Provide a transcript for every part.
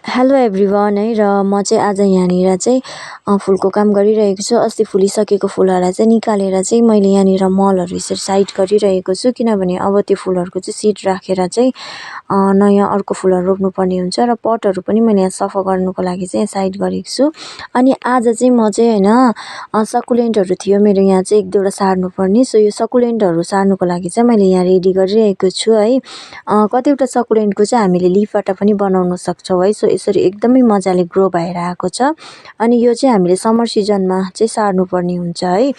Hello everyone है र म चाहिँ आज यहाँनिर चाहिँ फुलको काम गरिरहेको छु। अस्ति फुलिसकेको फुलहरूलाई चाहिँ निकालेर चाहिँ मैले यहाँनिर मलहरू यसरी साइड गरिरहेको छु, किनभने अब त्यो फुलहरूको चाहिँ सिड राखेर चाहिँ नयाँ अर्को फुलहरू रोप्नुपर्ने हुन्छ र पटहरू पनि मैले यहाँ सफा गर्नुको लागि चाहिँ साइड गरेको छु। अनि आज चाहिँ म चाहिँ होइन सकुलेन्टहरू थियो मेरो यहाँ चाहिँ एक दुईवटा सार्नुपर्ने, सो यो सकुलेन्टहरू सार्नुको लागि चाहिँ मैले यहाँ रेडी गरिरहेको छु है। कतिवटा सकुलेन्टको चाहिँ हामीले लिफबाट पनि बनाउन सक्छौँ है। सो यसरी एकदमै मजाले ग्रो भएर आएको छ। अनि यो चाहिँ हामीले समर सिजनमा चाहिँ सार्नुपर्ने हुन्छ है।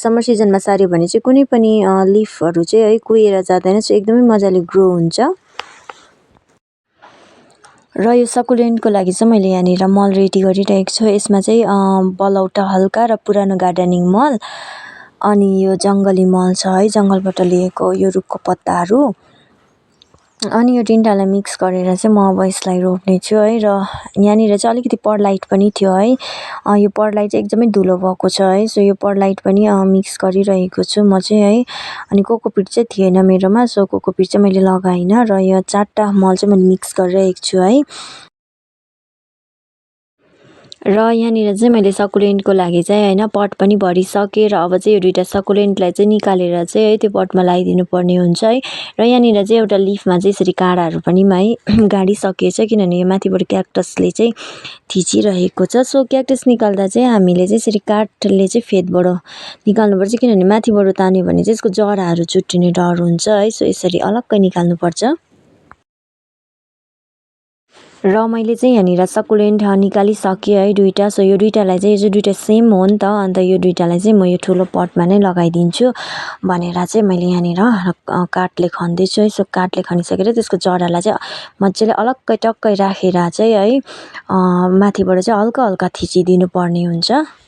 समर सिजनमा सार्यो भने चाहिँ कुनै पनि लिफहरू चाहिँ है कुहिएर जाँदैन, सो एकदमै मजाले ग्रो हुन्छ। र यो सकुलेन्टको लागि चाहिँ मैले यहाँनिर मल रेडी गरिरहेको छु। यसमा चाहिँ बलौटा हल्का र पुरानो गार्डनिङ मल, अनि यो जङ्गली मल छ है, जङ्गलबाट लिएको यो रुखको पत्ताहरू, अनि यो तिनटालाई मिक्स गरेर चाहिँ म अब यसलाई रोप्ने छु है। र यहाँनिर चाहिँ अलिकति परलाइट पनि थियो है, यो परलाइट चाहिँ एकदमै धुलो भएको छ है। सो यो परलाइट पनि मिक्स गरिरहेको छु म चाहिँ है। अनि कोकोपिट चाहिँ थिएन मेरोमा, सो कोकोपिट चाहिँ मैले लगाइनँ र यो 4टा मल चाहिँ मैले मिक्स गरिरहेको छु है। र यहाँनिर चाहिँ मैले सकुलेन्टको लागि चाहिँ होइन पट पनि भरिसकेँ र अब चाहिँ यो दुईटा सकुलेन्टलाई चाहिँ निकालेर चाहिँ है त्यो पटमा लगाइदिनु पर्ने हुन्छ है। र यहाँनिर चाहिँ एउटा लिफमा चाहिँ यसरी काँडाहरू पनि है गाडिसकेछ, किनभने यो माथिबाट क्याक्टसले चाहिँ थिचिरहेको छ। सो क्याक्टस निकाल्दा चाहिँ हामीले चाहिँ यसरी काठले चाहिँ फेदबाट निकाल्नुपर्छ, किनभने माथिबाट तान्यो भने चाहिँ यसको जराहरू चुट्टिने डर हुन्छ है। सो यसरी अलग्गै निकाल्नुपर्छ। र मैले चाहिँ यहाँनिर सकुलेन्ट निकालिसकेँ है दुईटा। सो यो दुईटालाई चाहिँ यो दुईटा सेम हो नि त, अन्त यो दुईटालाई चाहिँ म यो ठुलो पटमा नै लगाइदिन्छु भनेर चाहिँ मैले यहाँनिर काठले खन्दैछु है। सो काठले खनिसकेर त्यसको जरालाई चाहिँ मजाले अलग्गै टक्कै राखेर चाहिँ है माथिबाट चाहिँ हल्का हल्का थिचिदिनु पर्ने हुन्छ।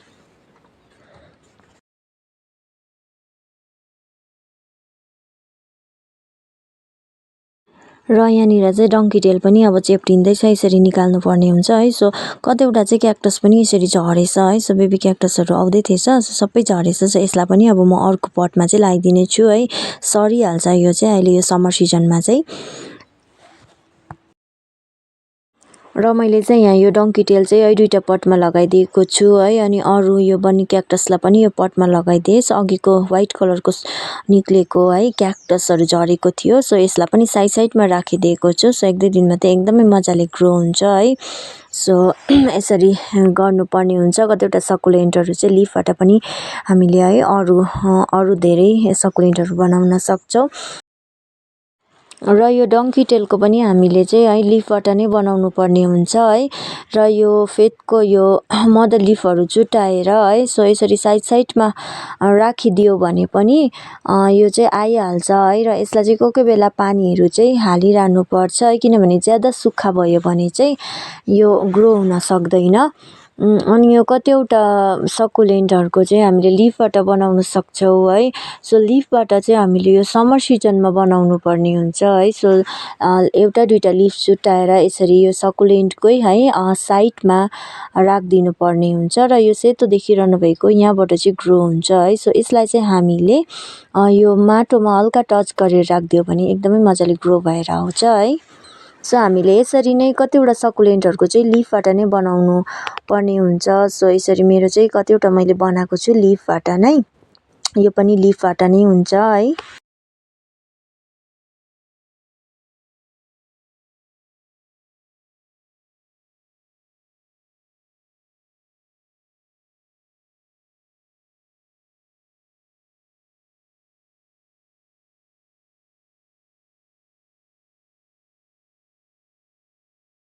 र यहाँनिर चाहिँ डङ्की टेल पनि अब चेप्टिँदैछ, यसरी निकाल्नु पर्ने हुन्छ है। सो कतिवटा चाहिँ क्याक्टस पनि यसरी झरेछ है। सो बेबी क्याक्टसहरू आउँदै थिएछ, सो सबै झरेछ। सो यसलाई पनि अब म अर्को पटमा चाहिँ लगाइदिने छु है। सरिहाल्छ यो चाहिँ अहिले यो समर सिजनमा चाहिँ। र मैले चाहिँ यहाँ यो डङ्की टेल चाहिँ है दुईटा पटमा लगाइदिएको छु है। अनि अरू यो बनी क्याक्टसलाई पनि यो पटमा लगाइदिएँ। अघिको व्हाइट कलरको निक्लेको है क्याक्टसहरू झरेको थियो, सो यसलाई पनि साइड साइडमा राखिदिएको छु। सो एक दुई दिनमा चाहिँ एकदमै मजाले ग्रो हुन्छ है। सो यसरी गर्नुपर्ने हुन्छ। कतिवटा सकुलेन्टहरू चाहिँ लिफबाट पनि हामीले है अरू धेरै सकुलेन्टहरू बनाउन सक्छौँ। र यो डङ्की टेलको पनि हामीले चाहिँ है लिफबाट नै बनाउनु पर्ने हुन्छ है। र यो फेदको यो मदर लिफहरू जुटाएर है सो यसरी साइड साइडमा राखिदियो भने पनि यो चाहिँ आइहाल्छ है। र यसलाई चाहिँ कोही कोही बेला पानीहरू चाहिँ हालिरहनु पर्छ है, किनभने ज्यादा सुक्खा भयो भने चाहिँ यो ग्रो हुन सक्दैन। अनि यो कतिवटा सकुलेन्टहरूको चाहिँ हामीले लिफबाट बनाउन सक्छौँ है। सो लिफबाट चाहिँ हामीले यो समर सिजनमा बनाउनु पर्ने हुन्छ है। सो एउटा दुईटा लिफ जुटाएर यसरी यो सकुलेन्टकै है साइडमा राखिदिनु पर्ने हुन्छ र यो सेतो देखिरहनु भएको यहाँबाट चाहिँ ग्रो हुन्छ है। सो यसलाई चाहिँ हामीले यो माटोमा हल्का टच गरेर राखिदियो भने एकदमै मजाले ग्रो भएर आउँछ है। सो हामीले यसरी नै कतिवटा सकुलेन्टहरूको चाहिँ लिफबाट नै बनाउनु पर्ने हुन्छ। सो यसरी मेरो चाहिँ कतिवटा मैले बनाएको छु लिफबाट नै, यो पनि लिफबाट नै हुन्छ है।